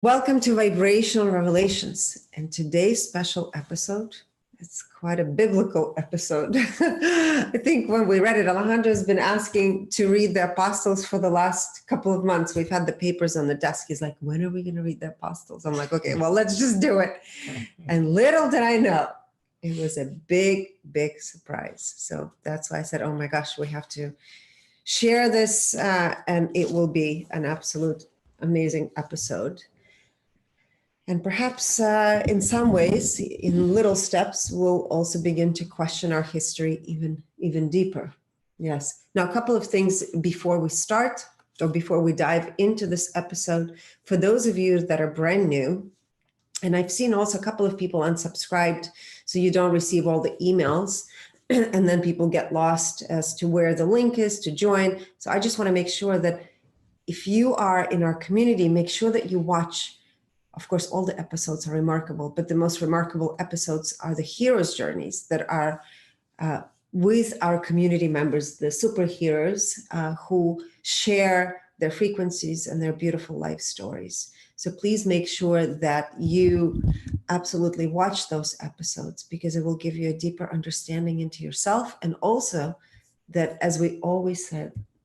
Welcome to Vibrational Revelations, and today's special episode, it's quite a biblical episode. I think when we read it, Alejandro has been asking to read the Apostles for the last couple of months. We've had the papers on the desk. He's like, when are we going to read the Apostles? I'm like, okay, well, let's just do it. And little did I know, it was a big, big surprise. So that's why I said, oh my gosh, we have to share this, and it will be an absolute amazing episode. And perhaps in some ways, in little steps, we'll also begin to question our history even deeper. Yes. Now, a couple of things before we start, or before we dive into this episode. For those of you that are brand new, and I've seen also a couple of people unsubscribed, so you don't receive all the emails, and then people get lost as to where the link is to join. So I just want to make sure that if you are in our community, make sure that you watch. Of course, all the episodes are remarkable, but the most remarkable episodes are the hero's journeys that are with our community members, the superheroes who share their frequencies and their beautiful life stories. So please make sure that you absolutely watch those episodes, because it will give you a deeper understanding into yourself. And also that, as we always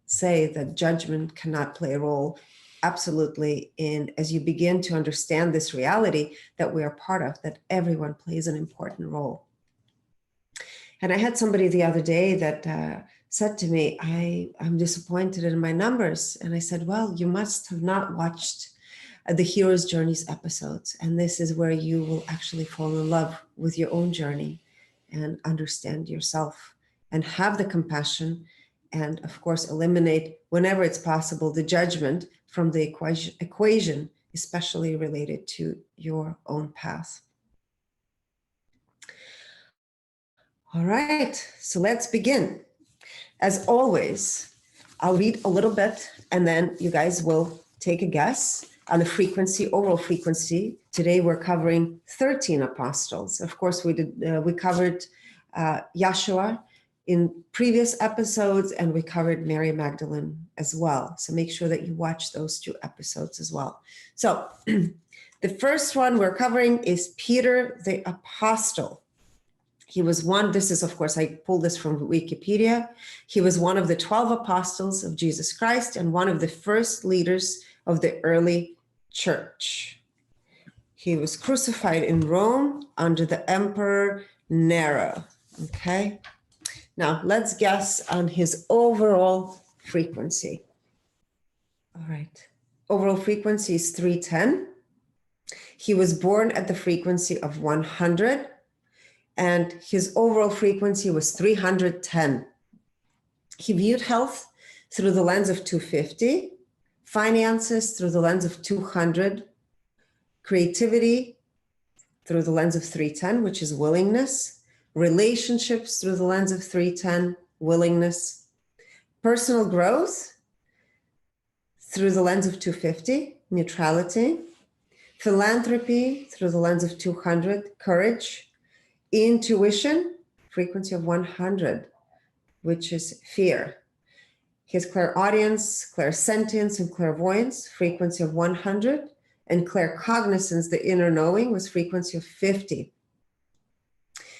say that judgment cannot play a role absolutely in, as you begin to understand this reality that we are part of, that everyone plays an important role. And I had somebody the other day that said to me, I'm disappointed in my numbers. And I said, well, you must have not watched the Hero's Journeys episodes. And this is where you will actually fall in love with your own journey and understand yourself and have the compassion and, of course, eliminate, whenever it's possible, the judgment from the equation, especially related to your own path. All right, so let's begin. As always, I'll read a little bit, and then you guys will take a guess on the frequency, overall frequency. Today we're covering 13 apostles. Of course, we covered Yeshua in previous episodes, and we covered Mary Magdalene as well. So make sure that you watch those two episodes as well. So the first one we're covering is Peter the Apostle. He was one, this is, of course, I pulled this from Wikipedia. He was one of the 12 apostles of Jesus Christ and one of the first leaders of the early church. He was crucified in Rome under the Emperor Nero. Okay. Now, let's guess on his overall frequency. All right. Overall frequency is 310. He was born at the frequency of 100, and his overall frequency was 310. He viewed health through the lens of 250, finances through the lens of 200, creativity through the lens of 310, which is willingness, relationships through the lens of 310, willingness, personal growth through the lens of 250, neutrality, philanthropy through the lens of 200, courage, intuition, frequency of 100, which is fear. His clairaudience, clairsentience, and clairvoyance, frequency of 100, and claircognizance, the inner knowing, was frequency of 50.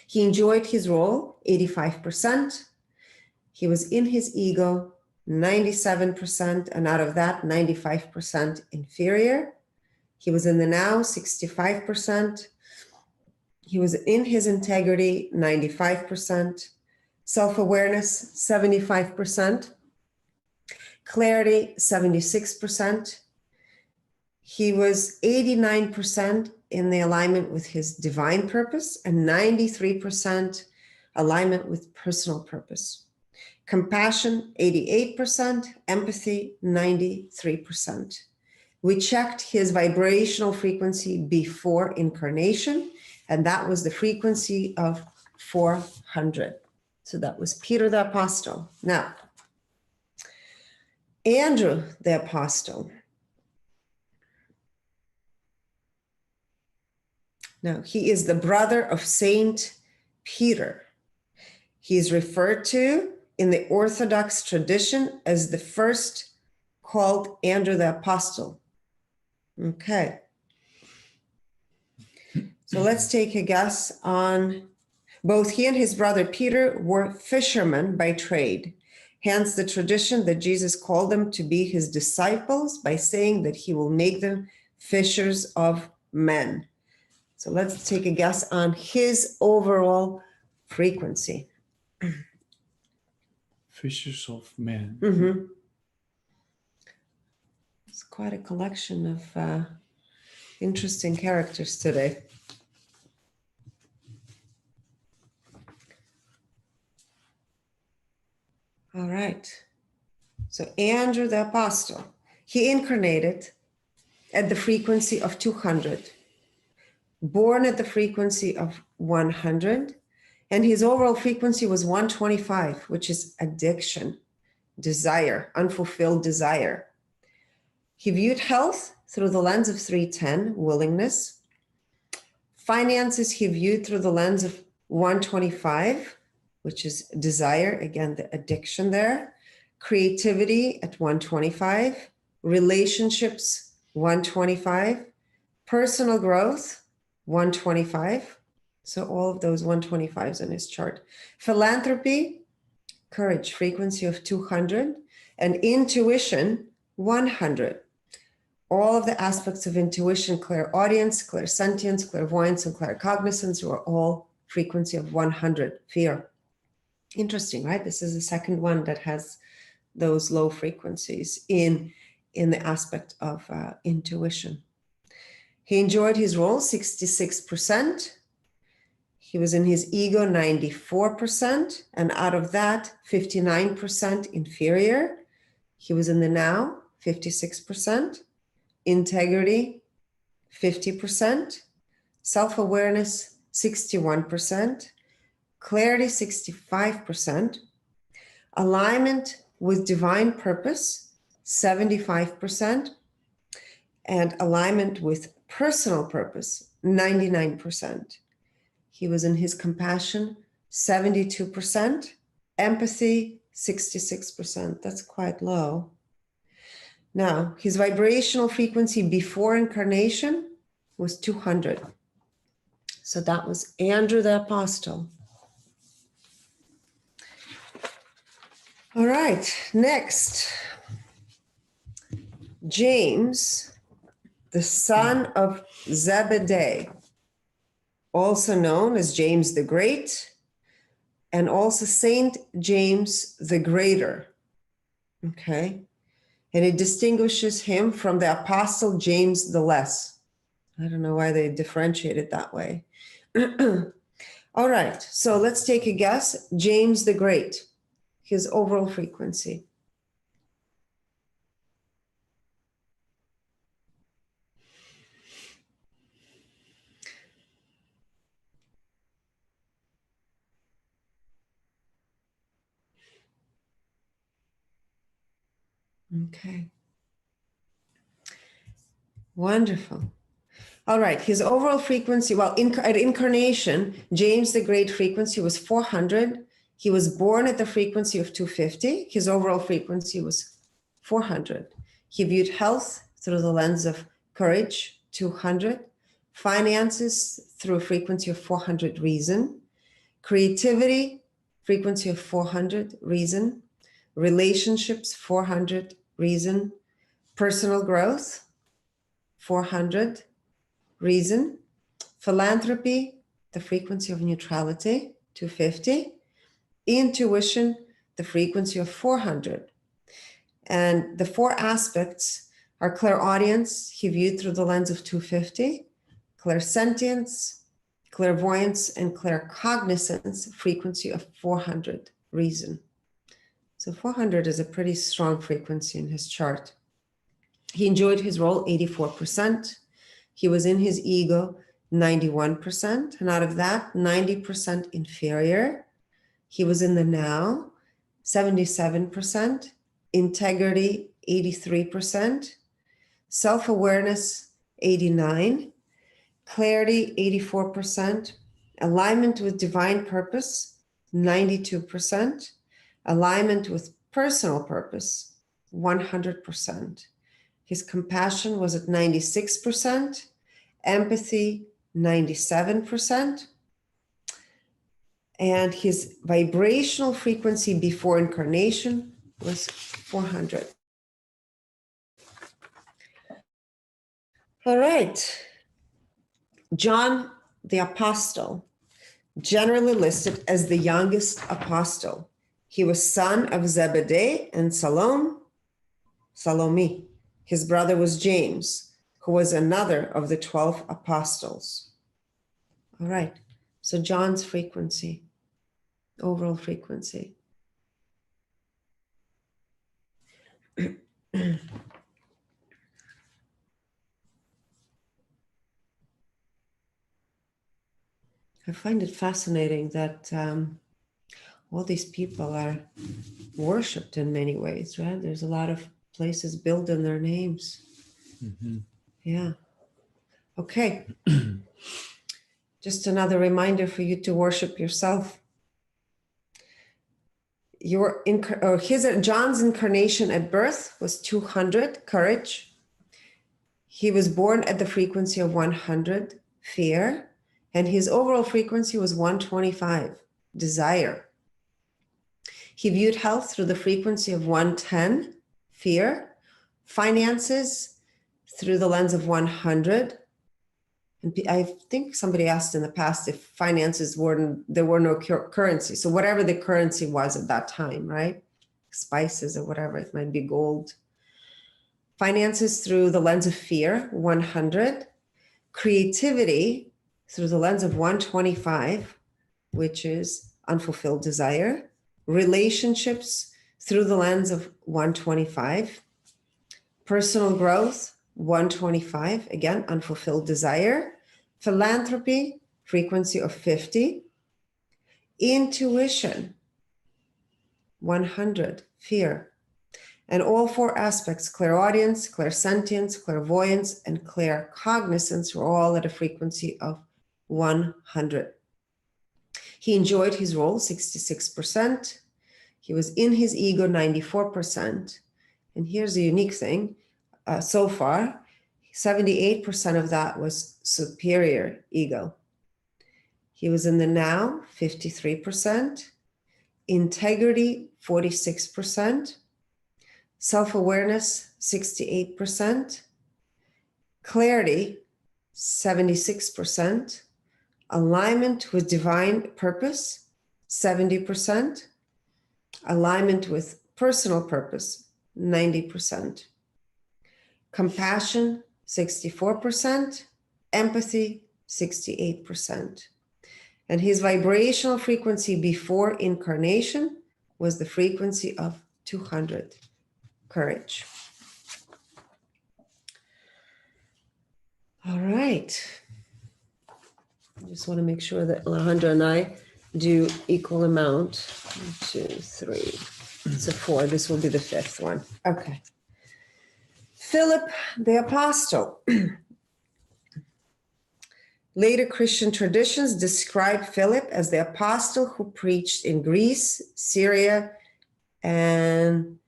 He enjoyed his role, 85%. He was in his ego, 97%, and out of that, 95% inferior. He was in the now, 65%. He was in his integrity, 95%. Self-awareness, 75%. Clarity, 76%. He was 89% in the alignment with his divine purpose and 93% alignment with personal purpose. Compassion, 88%, empathy, 93%. We checked his vibrational frequency before incarnation, and that was the frequency of 400. So that was Peter the Apostle. Now, Andrew the Apostle. Now, he is the brother of Saint Peter. He is referred to in the Orthodox tradition as the first called Andrew the Apostle. Okay. So let's take a guess on both he and his brother Peter were fishermen by trade. Hence the tradition that Jesus called them to be his disciples by saying that he will make them fishers of men. So let's take a guess on his overall frequency. Fishers of men. Mm-hmm. It's quite a collection of interesting characters today. All right. So Andrew the Apostle, he incarnated at the frequency of 200, born at the frequency of 100, and his overall frequency was 125, which is addiction, desire, unfulfilled desire. He viewed health through the lens of 310, willingness. Finances he viewed through the lens of 125, which is desire, again, the addiction there. Creativity at 125, relationships 125, personal growth 125. So all of those 125s in his chart. Philanthropy, courage, frequency of 200, and intuition 100. All of the aspects of intuition, clairaudience, clairsentience, clairvoyance, and claircognizance were all frequency of 100, fear. Interesting, right? This is the second one that has those low frequencies in the aspect of intuition. He enjoyed his role 66%. He was in his ego 94%, and out of that 59% inferior. He was in the now 56%, integrity 50%, self-awareness 61%, clarity 65%, alignment with divine purpose 75%, and alignment with personal purpose 99%. He was in his compassion 72%, empathy 66%. That's quite low. Now, his vibrational frequency before incarnation was 200. So that was Andrew the Apostle. All right, next, James, the son of Zebedee, also known as James the Great, and also Saint James the Greater. Okay, and it distinguishes him from the Apostle James the Less. I don't know why they differentiate it that way. All right, so let's take a guess. James the Great, his overall frequency. Okay. Wonderful. All right, his overall frequency, well, at incarnation, James the Great frequency was 400. He was born at the frequency of 250. His overall frequency was 400. He viewed health through the lens of courage, 200. Finances through a frequency of 400, reason. Creativity, frequency of 400, reason. Relationships, 400, reason. Personal growth, 400, reason. Philanthropy, the frequency of neutrality, 250. Intuition, the frequency of 400. And the four aspects are clairaudience, he viewed through the lens of 250, clairsentience, clairvoyance, and claircognizance, frequency of 400, reason. So 400 is a pretty strong frequency in his chart. He enjoyed his role 84%. He was in his ego 91%. And out of that, 90% inferior. He was in the now 77%. Integrity 83%. Self-awareness 89%. Clarity 84%. Alignment with divine purpose 92%. Alignment with personal purpose 100%. His compassion was at 96%, empathy 97%. And his vibrational frequency before incarnation was 400. All right. John the Apostle, generally listed as the youngest apostle. He was son of Zebedee and Salome. His brother was James, who was another of the 12 apostles. All right. So John's frequency, overall frequency. I find it fascinating that all these people are worshipped in many ways, right? There's a lot of places built in their names. Mm-hmm. Yeah. Okay. Just another reminder for you to worship yourself. John's incarnation at birth was 200, courage. He was born at the frequency of 100, fear. And his overall frequency was 125, desire. He viewed health through the frequency of 110, fear. Finances through the lens of 100. And I think somebody asked in the past if finances there were no currency. So whatever the currency was at that time, right? Spices or whatever, it might be gold. Finances through the lens of fear, 100. Creativity through the lens of 125, which is unfulfilled desire. Relationships through the lens of 125. Personal growth, 125, again, unfulfilled desire. Philanthropy, frequency of 50. Intuition, 100, fear. And all four aspects, clairaudience, clairsentience, clairvoyance, and claircognizance, were all at a frequency of 100. He enjoyed his role, 66%. He was in his ego, 94%. And here's a unique thing. So far, 78% of that was superior ego. He was in the now, 53%. Integrity, 46%. Self-awareness, 68%. Clarity, 76%. Alignment with divine purpose, 70%. Alignment with personal purpose, 90%. Compassion, 64%. Empathy, 68%. And his vibrational frequency before incarnation was the frequency of 200. Courage. All right. I just want to make sure that Alejandro and I do equal amount. 1, 2, 3. So 4. This will be the 5th one. Okay. Philip the Apostle. Later Christian traditions describe Philip as the apostle who preached in Greece, Syria, and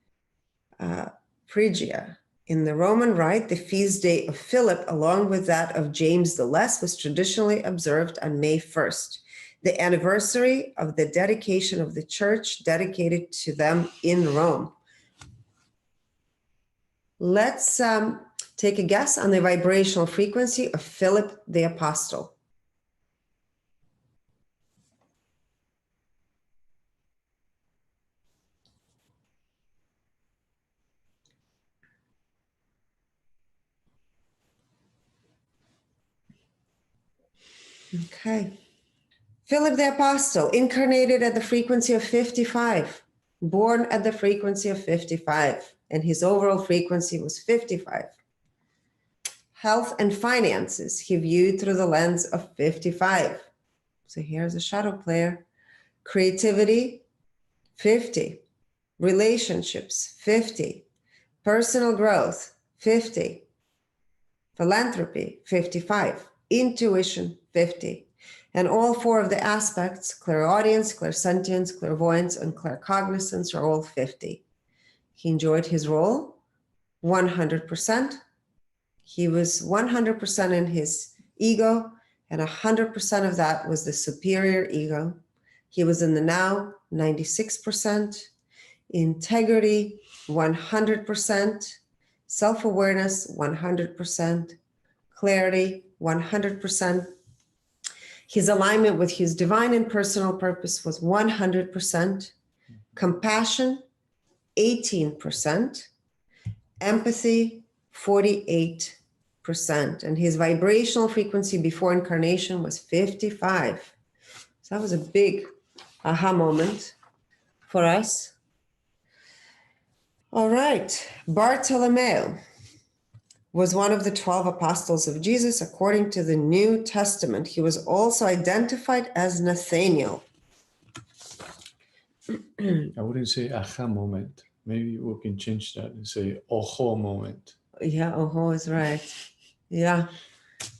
Phrygia. In the Roman Rite, the feast day of Philip, along with that of James the Less, was traditionally observed on May 1st, the anniversary of the dedication of the church dedicated to them in Rome. Let's take a guess on the vibrational frequency of Philip the Apostle. Okay. Philip the Apostle, incarnated at the frequency of 55, born at the frequency of 55, and his overall frequency was 55. Health and finances, he viewed through the lens of 55. So here's a shadow player. Creativity, 50. Relationships, 50. Personal growth, 50. Philanthropy, 55. Intuition, 50. And all four of the aspects, clairaudience, clairsentience, clairvoyance, and claircognizance, are all 50. He enjoyed his role 100%. He was 100% in his ego And 100% of that was the superior ego. He was in the now, 96%. Integrity, 100%. Self-awareness, 100%. Clarity, 100%. His alignment with his divine and personal purpose was 100%. Compassion, 18%. Empathy, 48%. And his vibrational frequency before incarnation was 55. So that was a big aha moment for us. All right. Bartolomeo was one of the 12 apostles of Jesus according to the New Testament. He was also identified as Nathaniel. I wouldn't say aha moment. Maybe we can change that and say oho moment. Yeah, oho is right. Yeah.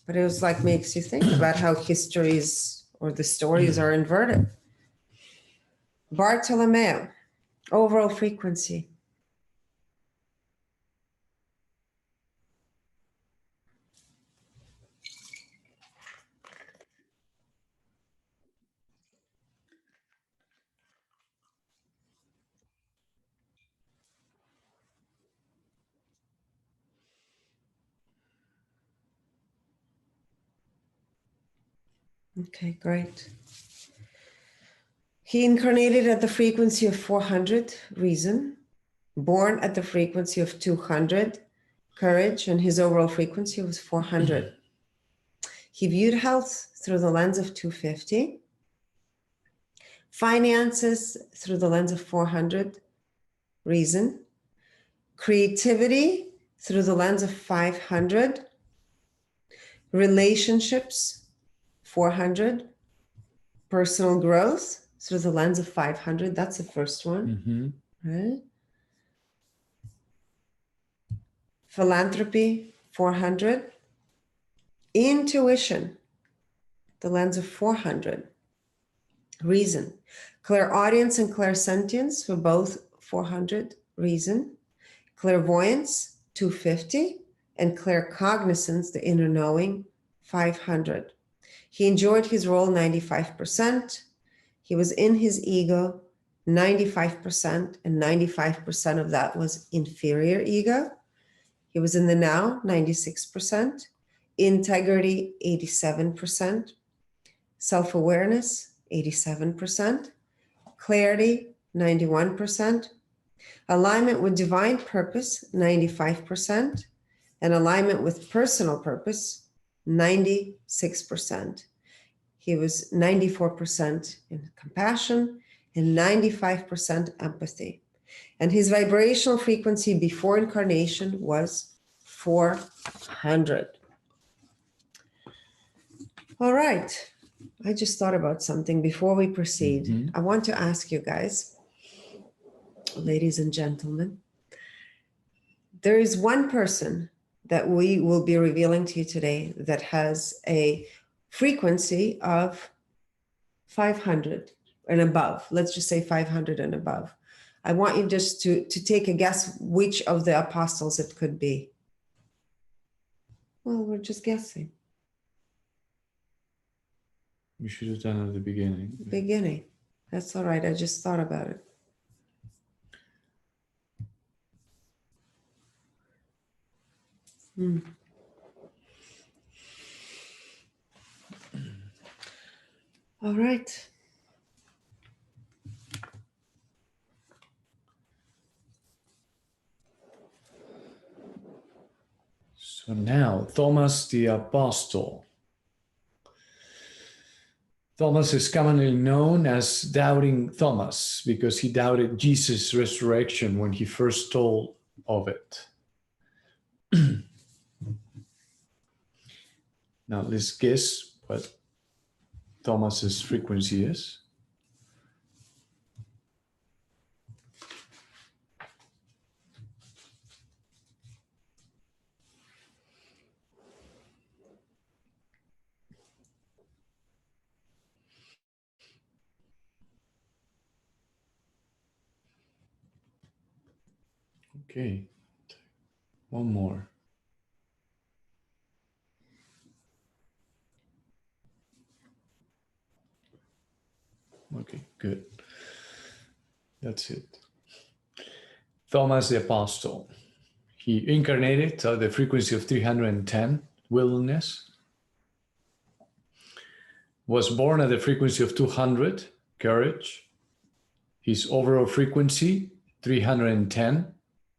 But it was like makes you think about how histories or the stories are inverted. Bartolomeo, overall frequency. Okay, great. He incarnated at the frequency of 400, reason, born at the frequency of 200, courage, and his overall frequency was 400. He viewed health through the lens of 250, finances through the lens of 400, reason, creativity through the lens of 500, relationships 400, personal growth through the lens of 500. That's the first one, right? Philanthropy 400, intuition, the lens of 400, reason, clairaudience and clairsentience were both 400, reason, clairvoyance 250, and claircognizance, the inner knowing, 500. He enjoyed his role 95%. He was in his ego 95%, and 95% of that was inferior ego. He was in the now 96%, integrity 87%, self-awareness 87%, clarity 91%, alignment with divine purpose 95%, and alignment with personal purpose 96%. He was 94% in compassion and 95% empathy. And his vibrational frequency before incarnation was 400. All right. I just thought about something before we proceed. I want to ask you guys, ladies and gentlemen, there is one person that we will be revealing to you today that has a frequency of 500 and above. Let's just say 500 and above. I want you just to take a guess which of the apostles it could be. Well, we're just guessing. We should have done it at the beginning. Beginning. That's all right. I just thought about it. All right. So now, Thomas the Apostle. Thomas is commonly known as Doubting Thomas because he doubted Jesus' resurrection when he first told of it. Now let's guess what Thomas's frequency is. Okay, one more. Okay, good. That's it. Thomas the Apostle. He incarnated at the frequency of 310, willingness. Was born at the frequency of 200, courage. His overall frequency, 310,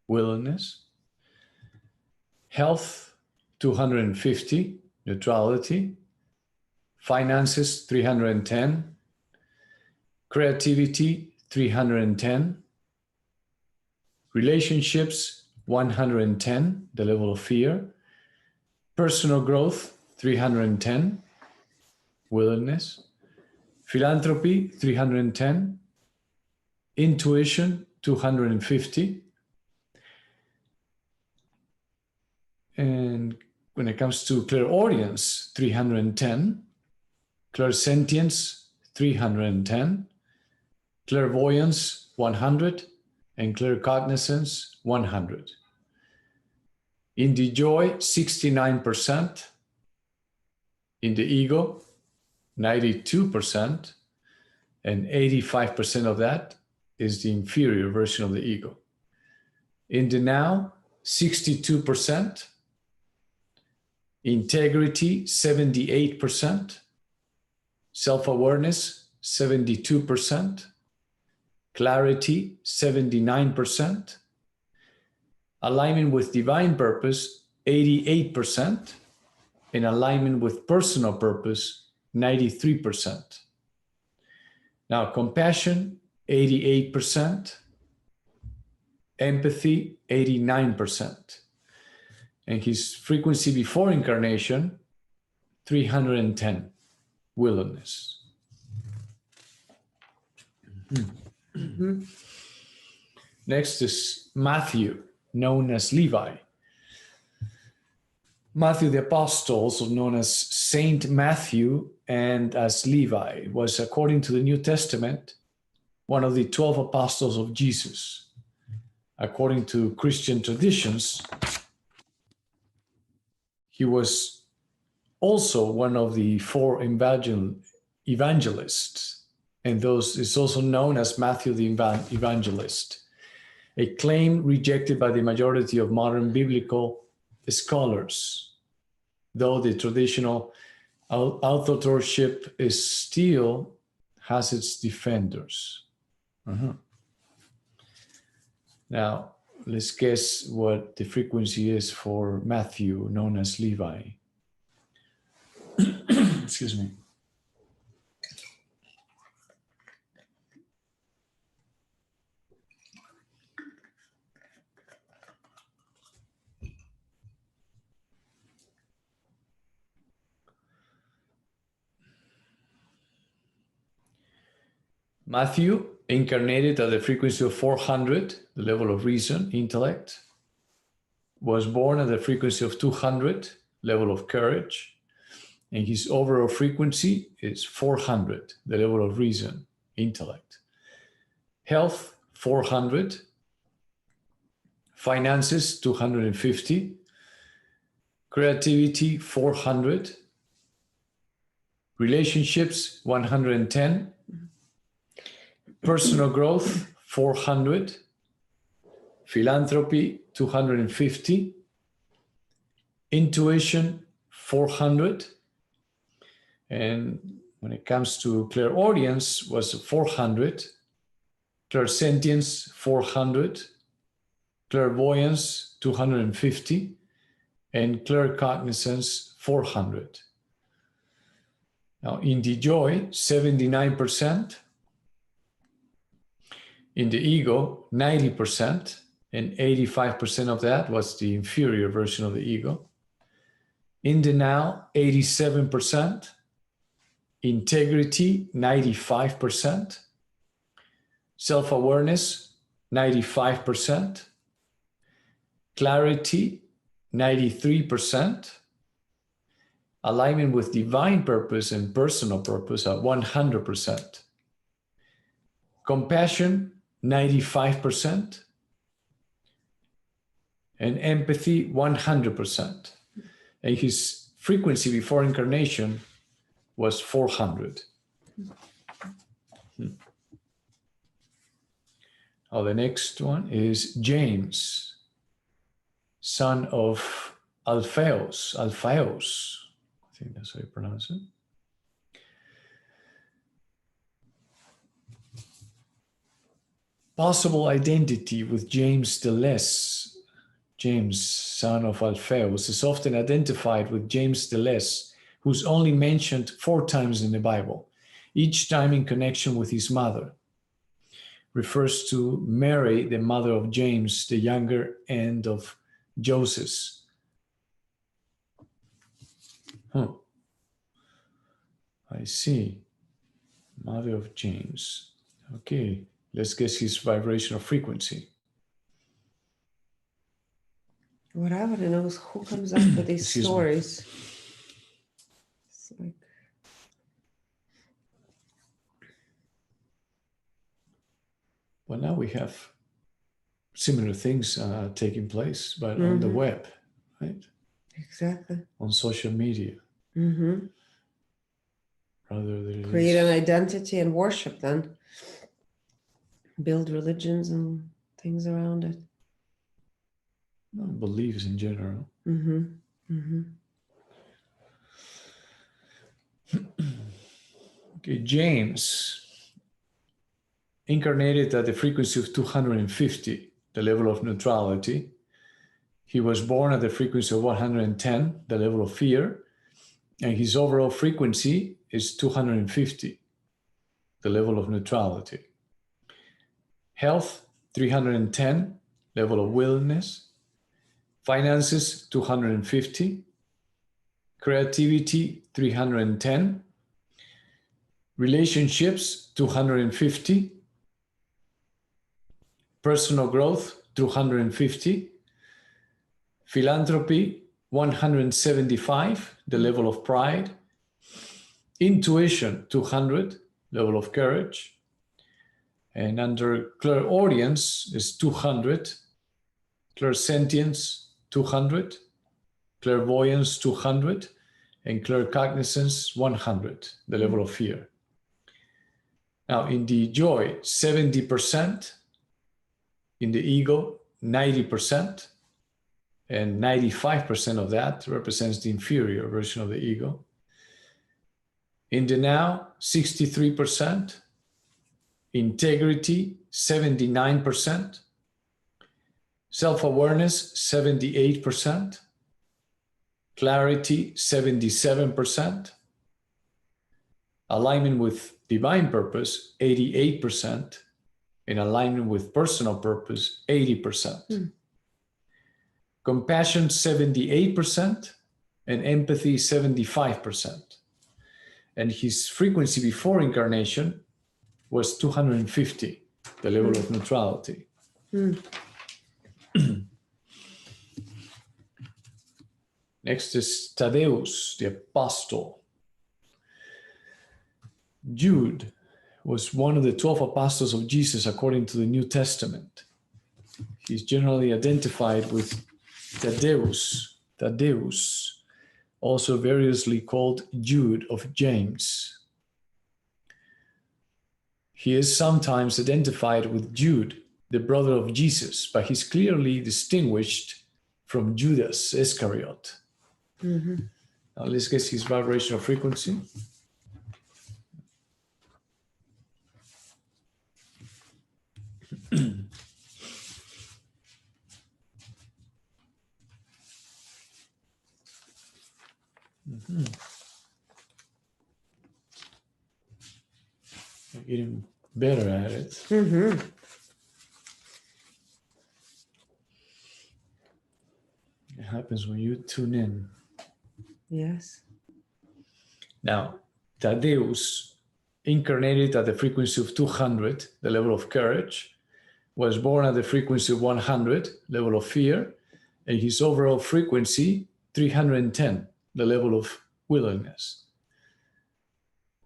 willingness. Health, 250, neutrality. Finances, 310. Creativity, 310. Relationships, 110, the level of fear. Personal growth, 310, willingness. Philanthropy, 310. Intuition, 250. And when it comes to clairaudience, 310. Clairsentience, 310. Clairvoyance, 100. And claircognizance, 100. In the joy, 69%. In the ego, 92%. And 85% of that is the inferior version of the ego. In the now, 62%. Integrity, 78%. Self-awareness, 72%. Clarity, 79%. Alignment with divine purpose, 88%. And alignment with personal purpose, 93%. Now, compassion, 88%. Empathy, 89%. And his frequency before incarnation, 310, willingness. Mm-hmm. Next is Matthew, known as Levi. Matthew the Apostle, also known as Saint Matthew and as Levi, was, according to the New Testament, one of the 12 apostles of Jesus. According to Christian traditions, he was also one of the 4 evangelists, and those is also known as Matthew the Evangelist, a claim rejected by the majority of modern biblical scholars, though the traditional authorship still has its defenders. Now, let's guess what the frequency is for Matthew, known as Levi. Excuse me. Matthew incarnated at the frequency of 400, the level of reason, intellect. Was born at the frequency of 200, level of courage. And his overall frequency is 400, the level of reason, intellect. Health, 400. Finances, 250. Creativity, 400. Relationships, 110. Personal growth, 400. Philanthropy, 250. Intuition, 400. And when it comes to clairaudience, was 400. Clairsentience, 400. Clairvoyance, 250. And claircognizance, 400. Now, in the joy, 79%. In the ego, 90%, and 85% of that was the inferior version of the ego. In the now, 87%. Integrity, 95%. Self-awareness, 95%. Clarity, 93%. Alignment with divine purpose and personal purpose at 100%. Compassion, 95%. And empathy, 100%. And his frequency before incarnation was 400. Oh, the next one is James, son of Alphaeus. Alphaeus. I think that's how you pronounce it. Possible identity with James the Less. James, son of Alphaeus, is often identified with James the Less, who's only mentioned 4 times in the Bible, each time in connection with his mother. Refers to Mary, the mother of James the younger, and of Joseph. I see. Mother of James. Okay, let's guess his vibrational frequency. What I want to know is who comes up with these stories. It's like... Well, now we have similar things taking place, but on the web, right? Exactly. On social media. Rather than create an identity and worship, then build religions and things around it. Beliefs in general. Okay, James incarnated at the frequency of 250, the level of neutrality. He was born at the frequency of 110, the level of fear, and his overall frequency is 250, the level of neutrality. Health, 310, level of willingness. Finances, 250. Creativity, 310. Relationships, 250. Personal growth, 250. Philanthropy, 175, the level of pride. Intuition, 200, level of courage. And under clairaudience is 200. Clairsentience, 200. Clairvoyance, 200. And claircognizance, 100, the level of fear. Now, in the joy, 70%. In the ego, 90%. And 95% of that represents the inferior version of the ego. In the now, 63%. Integrity, 79%. Self-awareness, 78%. Clarity, 77%. Alignment with divine purpose, 88%. In alignment with personal purpose, 80%. Compassion, 78%. And empathy, 75%. And his frequency before incarnation was 250, the level of neutrality. Next is Thaddeus, the apostle. Jude was one of the 12 apostles of Jesus according to the New Testament. He's generally identified with Thaddeus, also variously called Jude of James. He is sometimes identified with Jude, the brother of Jesus, but he's clearly distinguished from Judas Iscariot. Now let's guess his vibrational frequency. Getting better at it. It happens when you tune in. Yes. Now, Thaddeus, incarnated at the frequency of 200, the level of courage, was born at the frequency of 100, level of fear, and his overall frequency, 310, the level of willingness.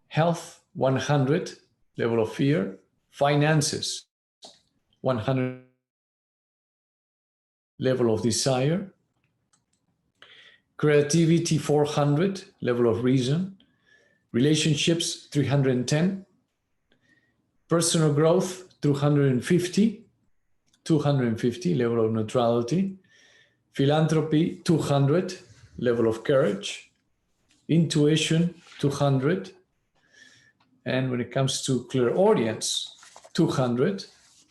Health, 100, level of fear. Finances, 100, level of desire. Creativity, 400, level of reason. Relationships, 310. Personal growth, 250, 250, level of neutrality. Philanthropy, 200, level of courage. Intuition, 200. And when it comes to clairaudience, 200.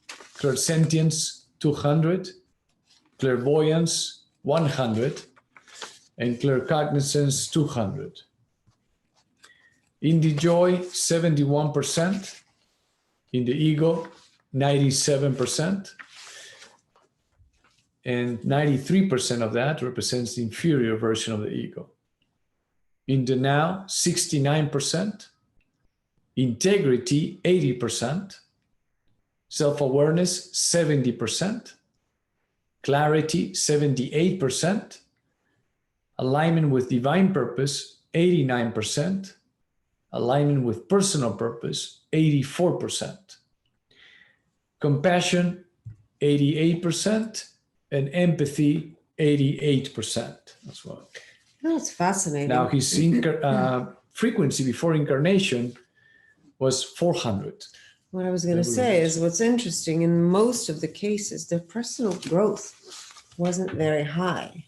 Clairsentience, 200. Clairvoyance, 100. And claircognizance, 200. In the joy, 71%. In the ego, 97%. And 93% of that represents the inferior version of the ego. In the now, 69%. Integrity, 80%. Self-awareness, 70%. Clarity, 78%. Alignment with divine purpose, 89%. Alignment with personal purpose, 84%. Compassion, 88%. And empathy, 88% as well. That's fascinating. Now, his frequency before incarnation was 400. What I was going to say is what's interesting, in most of the cases, their personal growth wasn't very high.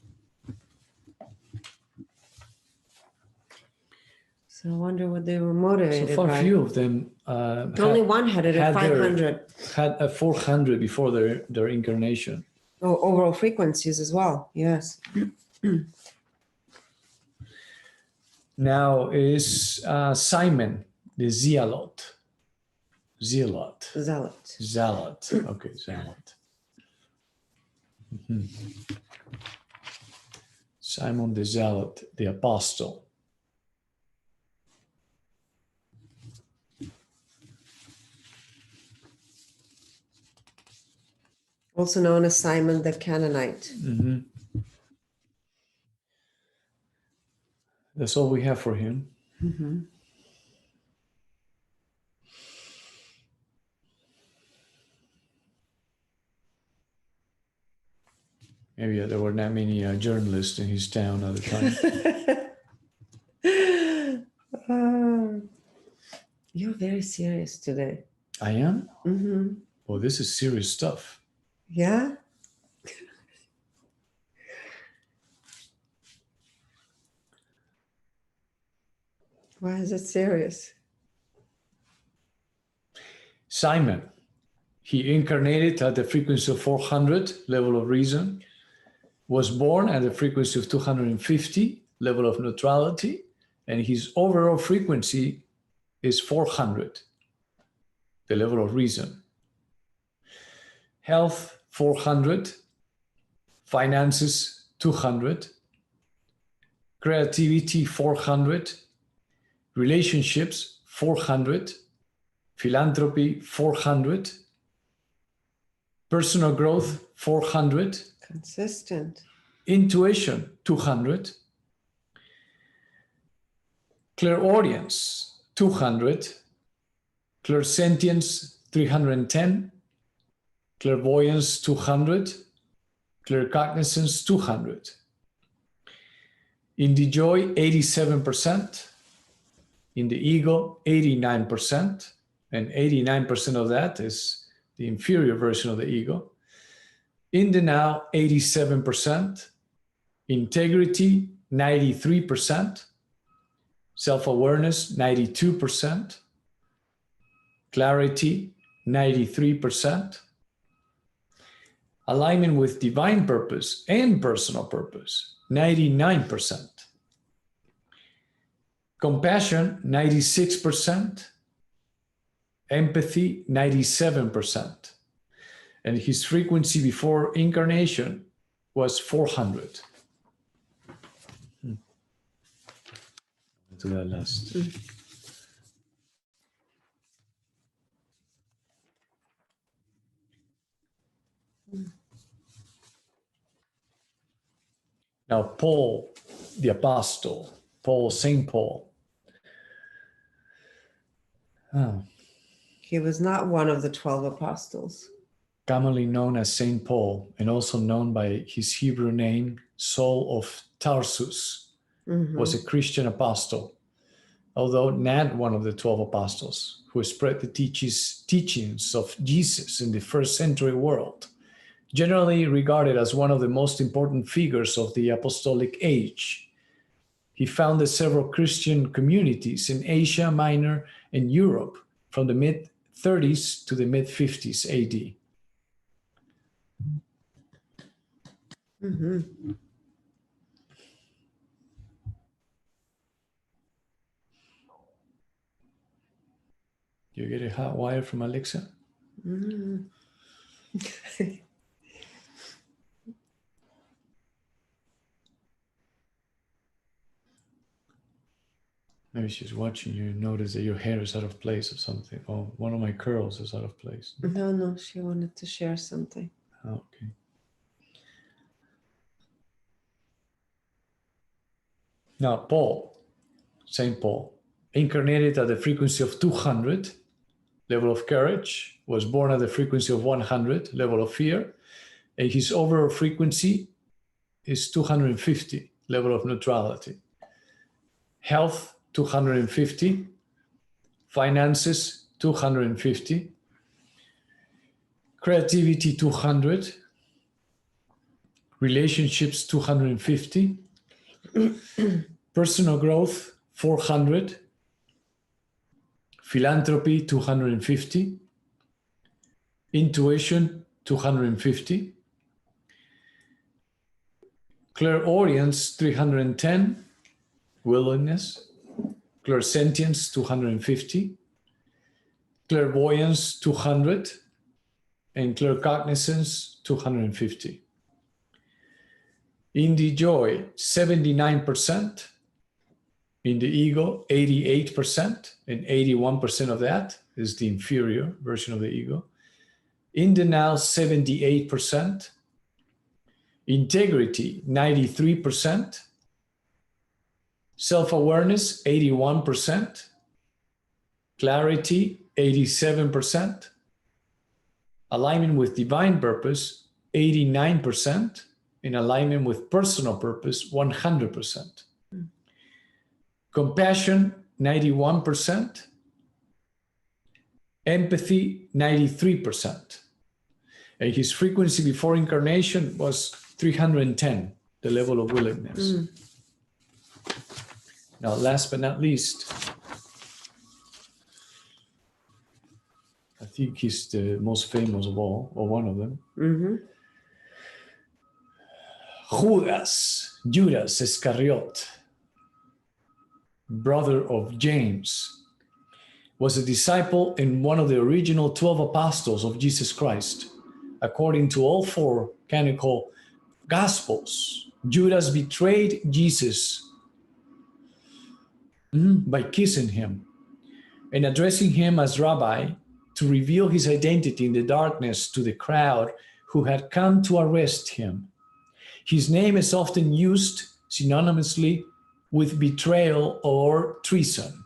So I wonder what they were motivated So far, by. few of them Only one had it at 500. Had a 400 before their incarnation. Oh, overall frequencies as well. Yes. Now is Simon, the zealot. Zealot. Zealot. Zealot. Okay, zealot. Mm-hmm. Simon the zealot, the apostle. Also known as Simon the Canaanite. Mm-hmm. That's all we have for him. Mm-hmm. Maybe there were not many journalists in his town at the time. You're very serious today. I am? Mm-hmm. Oh, this is serious stuff. Yeah? Why is it serious? Simon, he incarnated at the frequency of 400, level of reason, was born at the frequency of 250, level of neutrality, and his overall frequency is 400, the level of reason. Health, 400. Finances, 200. Creativity, 400. Relationships, 400. Philanthropy, 400. Personal growth, 400. Consistent. Intuition, 200. Clairaudience, 200. Clairsentience, 310. Clairvoyance, 200. Claircognizance, 200. In the joy, 87%. In the ego, 89%. And 89% of that is the inferior version of the ego. In the now, 87%. Integrity, 93%. Self-awareness, 92%. Clarity, 93%. Alignment with divine purpose and personal purpose, 99%. Compassion, 96%. Empathy, 97%. And his frequency before incarnation was 400. To that last. Now, Paul, the apostle, Saint Paul. He was not one of the 12 apostles. Commonly known as Saint Paul, and also known by his Hebrew name, Saul of Tarsus, was a Christian apostle, although not one of the 12 apostles, who spread the teachings of Jesus in the first century world generally regarded as one of the most important figures of the apostolic age. He founded several Christian communities in Asia Minor and Europe from the mid-30s to the mid-50s AD. Mm-hmm. You get a hot wire from Alexa? Mm-hmm. Maybe she's watching you and notice that your hair is out of place or something. Oh, one of my curls is out of place. No, she wanted to share something. Oh, okay. Now, Paul, St. Paul, incarnated at the frequency of 200, level of courage, was born at the frequency of 100, level of fear, and his overall frequency is 250, level of neutrality. Health, 250. Finances, 250. Creativity, 200. Relationships, 250. Personal growth, 400. Philanthropy, 250. Intuition, 250. Clairaudience, 310. Willingness. Clairsentience, 250. Clairvoyance, 200. And claircognizance, 250. In the joy, 79%. In the ego, 88%. And 81% of that is the inferior version of the ego. In the now, 78%. Integrity, 93%. Self-awareness, 81%. Clarity, 87%. Alignment with divine purpose, 89%. In alignment with personal purpose, 100%. Compassion, 91%. Empathy, 93%. And his frequency before incarnation was 310, the level of willingness. Now, last but not least, I think he's the most famous of all, or one of them. Mm-hmm. Judas Iscariot, brother of James, was a disciple and one of the original 12 apostles of Jesus Christ. According to all four canonical Gospels, Judas betrayed Jesus by kissing him and addressing him as rabbi to reveal his identity in the darkness to the crowd who had come to arrest him. His name is often used synonymously with betrayal or treason.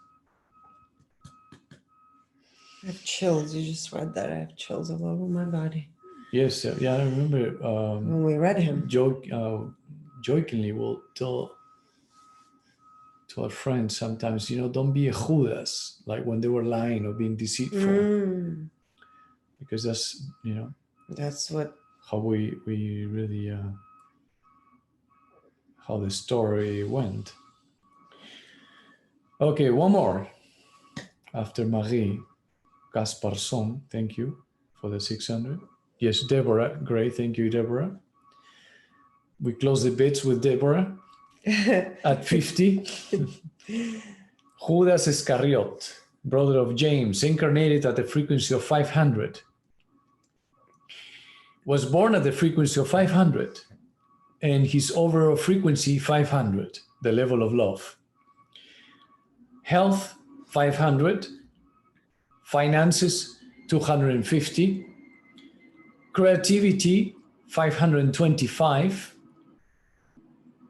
I have chills. You just read that. I have chills all over my body. Yes, yeah, I remember. When we read him. Jokingly, we'll tell to our friends sometimes, don't be a Judas, like when they were lying or being deceitful. Because that's, That's what. how we really, how the story went. Okay, one more. After Marie Gasparson, thank you for the 600. Yes, Deborah, great, thank you, Deborah. We close the bits with Deborah at 50. Judas Iscariot, brother of James, incarnated at the frequency of 500. Was born at the frequency of 500, and his overall frequency 500, the level of love. Health 500, finances 250, creativity 525,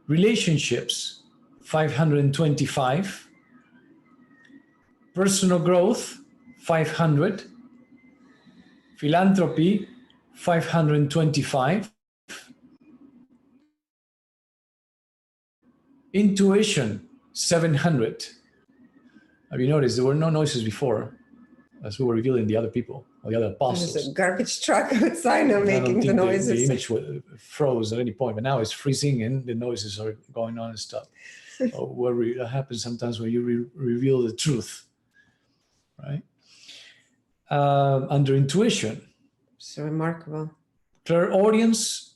relationships 525, personal growth 500, philanthropy 525, intuition 700. Have you noticed there were no noises before? as we were revealing the other people, or the other apostles. There's a garbage truck outside now I don't making the think noises. the image froze at any point, but now it's freezing and the noises are going on and stuff. That happens sometimes when you reveal the truth, right? Under intuition. So remarkable. Clairaudience,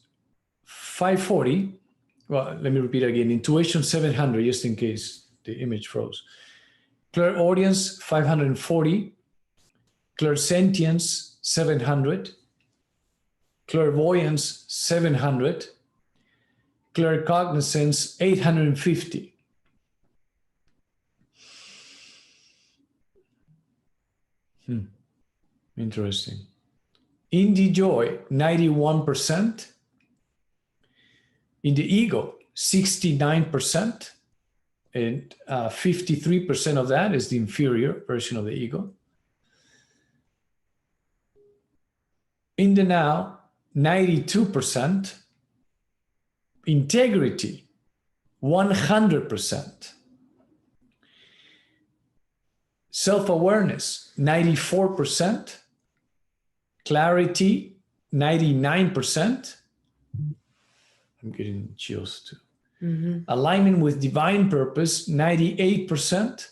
540. Well, let me repeat again. Intuition, 700, just in case the image froze. Clairaudience, 540. Clairsentience, 700. Clairvoyance, 700. Claircognizance, 850. Interesting. In the joy, 91%. In the ego, 69%. And 53% of that is the inferior version of the ego. In the now, 92%. Integrity, 100%. Self-awareness, 94%. Clarity, 99%. I'm getting chills too. Mm-hmm. Alignment with divine purpose, 98%.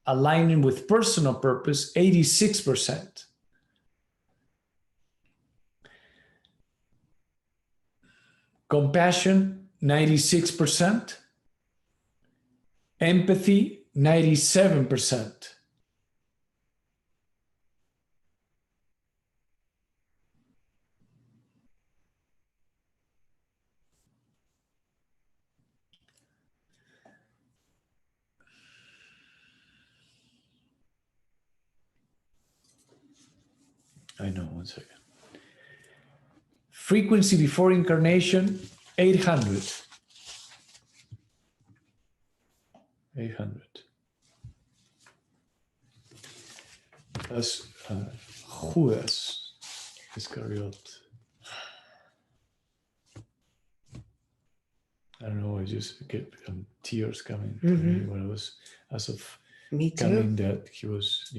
Alignment with personal purpose, 86%. Compassion, 96%. Empathy, 97%. I know, 1 second. Frequency before incarnation, 800. 800. That's Judas Iscariot. I don't know, I just get tears coming to me when I was, as of Me too. coming, that he was,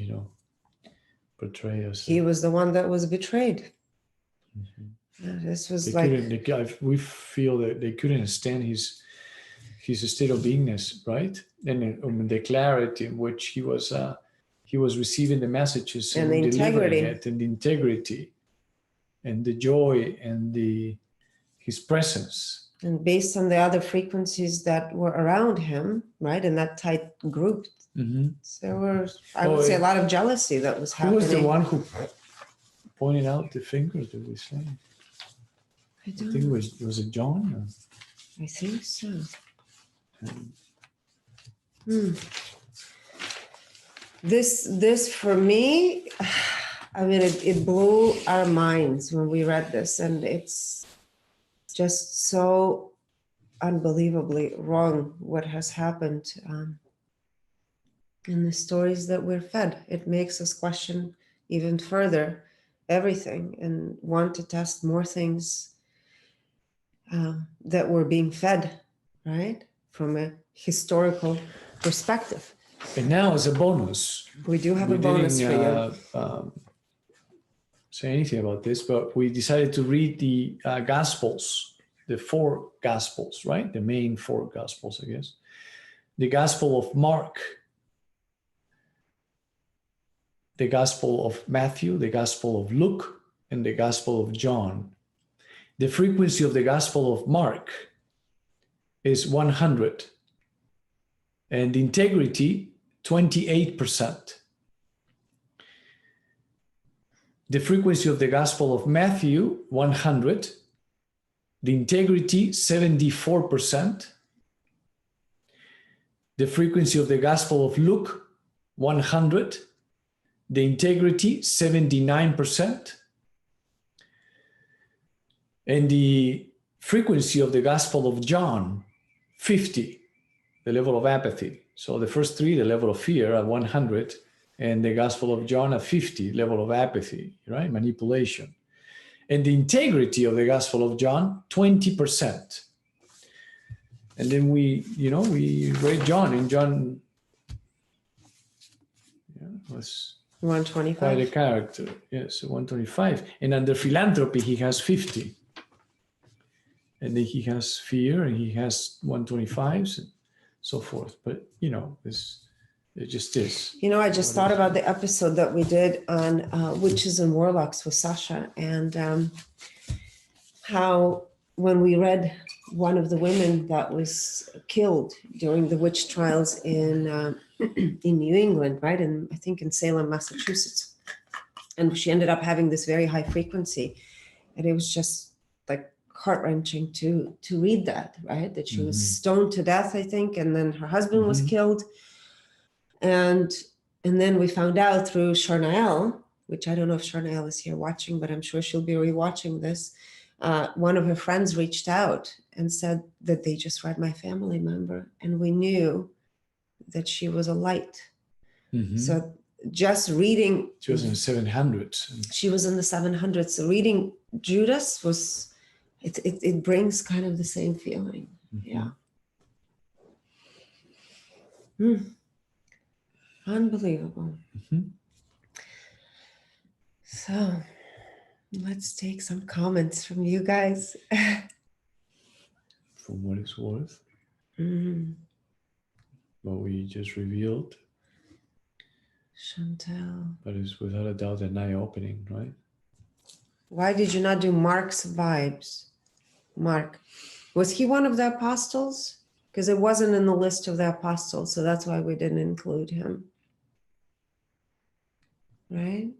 portrayed as. He was the one that was betrayed. This was we feel that they couldn't understand his state of beingness, right? And the clarity in which he was receiving the messages and the delivering integrity. it, and the integrity, and the joy, and his presence. And based on the other frequencies that were around him, right, in that tight group, there were, I would say, a lot of jealousy that was happening. Who was the one who pointed out the fingers, did we say? I think it was it John? Or? I think so. This for me, I mean, it blew our minds when we read this, and it's just so unbelievably wrong what has happened in the stories that we're fed. It makes us question even further everything and want to test more things that we're being fed, right? From a historical perspective. And now, as a bonus, we do have a bonus for you. Say anything about this, but we decided to read the Gospels, the 4 Gospels, right? The main 4 Gospels, I guess. The Gospel of Mark, the Gospel of Matthew, the Gospel of Luke, and the Gospel of John. The frequency of the Gospel of Mark is 100, and integrity, 28%. The frequency of the Gospel of Matthew, 100. The integrity, 74%. The frequency of the Gospel of Luke, 100. The integrity, 79%. And the frequency of the Gospel of John, 50, the level of apathy. So the first 3, the level of fear at 100, and the Gospel of John at 50, level of apathy, right? Manipulation. And the integrity of the Gospel of John, 20%. And then we read John, and John, was 125. quite a character. Yes, 125. And under philanthropy, he has 50. And then he has fear, and he has 125s, and so forth. But it just is. I just thought about the episode that we did on witches and warlocks with Sasha, and how when we read one of the women that was killed during the witch trials in in New England, right? And I think in Salem, Massachusetts. And she ended up having this very high frequency. And it was just like heart-wrenching to read that, right? That she was stoned to death, I think, and then her husband was killed. And then we found out through Sharnael, which I don't know if Sharnael is here watching, but I'm sure she'll be rewatching this. One of her friends reached out and said that they just read my family member, and we knew that she was a light. So just reading, she was in the 700s. She was in the 700s. So reading Judas was, it brings kind of the same feeling. Yeah. Unbelievable. So let's take some comments from you guys. From what it's worth. What we just revealed. Chantel. But it's without a doubt an eye-opening, right? Why did you not do Mark's vibes? Mark. Was he one of the apostles? Because it wasn't in the list of the apostles, so that's why we didn't include him. Right?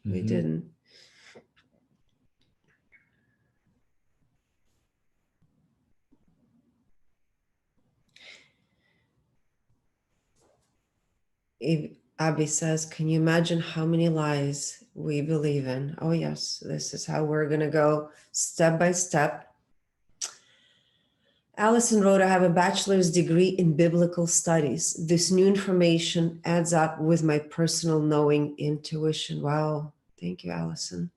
We didn't. Abby says, can you imagine how many lies we believe in? Oh, yes, this is how we're going to go step by step. Allison wrote, I have a bachelor's degree in biblical studies. This new information adds up with my personal knowing intuition. Wow. Thank you, Allison.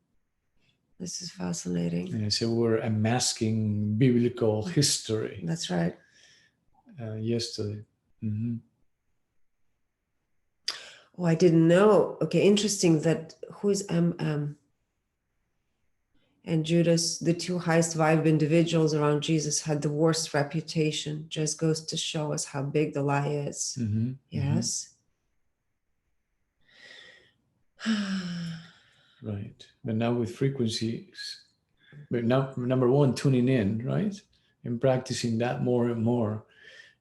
This is fascinating. And I said we're unmasking biblical history. That's right. Yesterday. Oh, I didn't know. Okay, interesting that who is MM? And Judas, the two highest vibe individuals around Jesus, had the worst reputation. Just goes to show us how big the lie is. Yes. Right. But now with frequencies, but now, number one, tuning in, right? And practicing that more and more.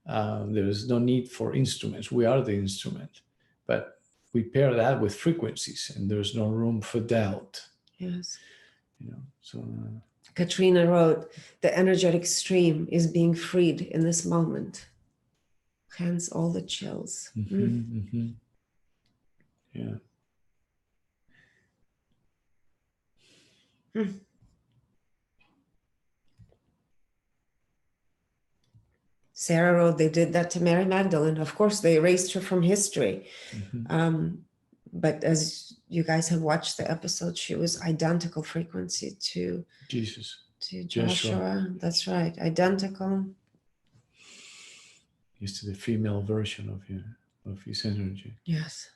There is no need for instruments. We are the instrument. But we pair that with frequencies, and there's no room for doubt. Yes. So Katrina wrote, the energetic stream is being freed in this moment. Hence all the chills. Yeah. Sarah wrote, they did that to Mary Magdalene. Of course, they erased her from history. But as you guys have watched the episode, she was identical frequency to Jesus. To Joshua. That's right. Identical. Is to the female version of his energy. Yes.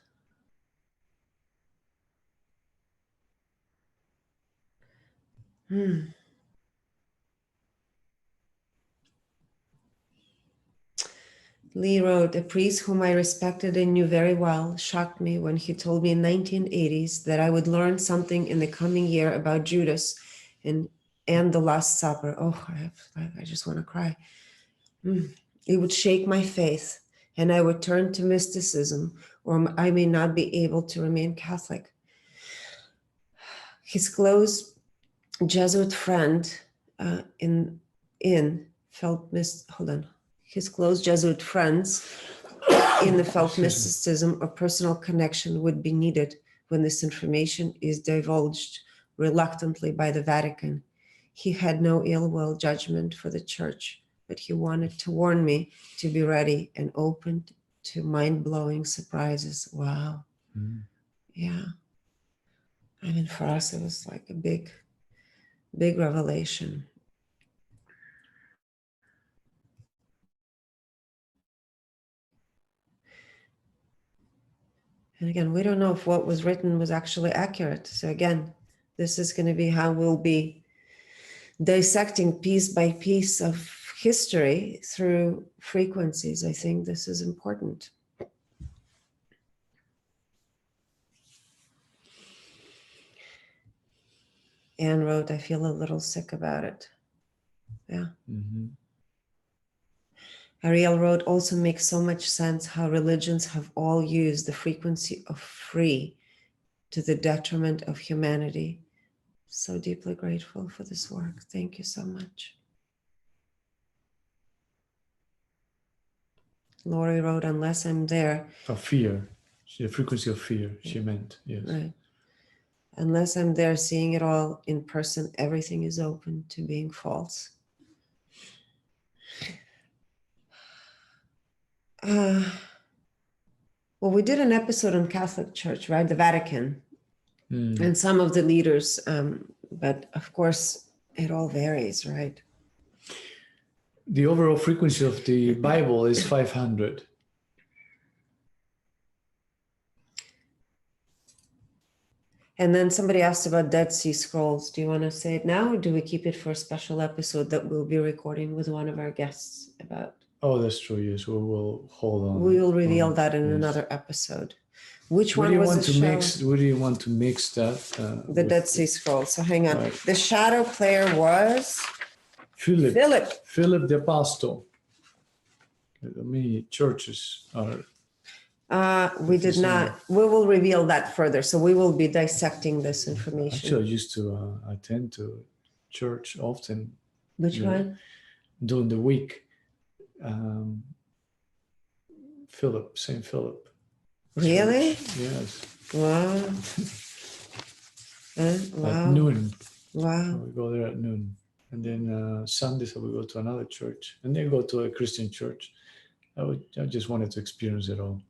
Lee wrote, a priest whom I respected and knew very well shocked me when he told me in 1980s that I would learn something in the coming year about Judas and the Last Supper. Oh, I just want to cry. It would shake my faith, and I would turn to mysticism, or I may not be able to remain Catholic. His close Jesuit friend his close Jesuit friends in the felt mysticism or personal connection would be needed when this information is divulged reluctantly by the Vatican. He had no ill will judgment for the church, but he wanted to warn me to be ready and open to mind-blowing surprises. Wow. Yeah. I mean, for us, it was like a big revelation. And again, we don't know if what was written was actually accurate. So again, this is going to be how we'll be dissecting piece by piece of history through frequencies. I think this is important. Anne wrote, I feel a little sick about it. Yeah. Mm-hmm. Ariel wrote, also makes so much sense how religions have all used the frequency of free to the detriment of humanity. So deeply grateful for this work. Thank you so much. Lori wrote, unless I'm there. Of fear. The frequency of fear, she meant, yes. Right. Unless I'm there seeing it all in person, everything is open to being false. Well, we did an episode on Catholic Church, right? The Vatican, and some of the leaders. But of course, it all varies, right? The overall frequency of the Bible is 500. And then somebody asked about Dead Sea Scrolls. Do you want to say it now, or do we keep it for a special episode that we'll be recording with one of our guests about? Oh, that's true. Yes, we will hold on. We will reveal that in another episode. Which What one do you was want the to show? mix? What do you want to mix that? The Dead Sea Scrolls. So hang on. Right. The shadow player was Philip the Apostle. Many churches are. We did not. We will reveal that further. So we will be dissecting this information. Actually, I used to attend to church often. Which one? During the week. Saint Philip. Really? Church. Yes. Wow. Wow. At noon. Wow. We go there at noon. And then Sundays I would go to another church. And then go to a Christian church. I just wanted to experience it all.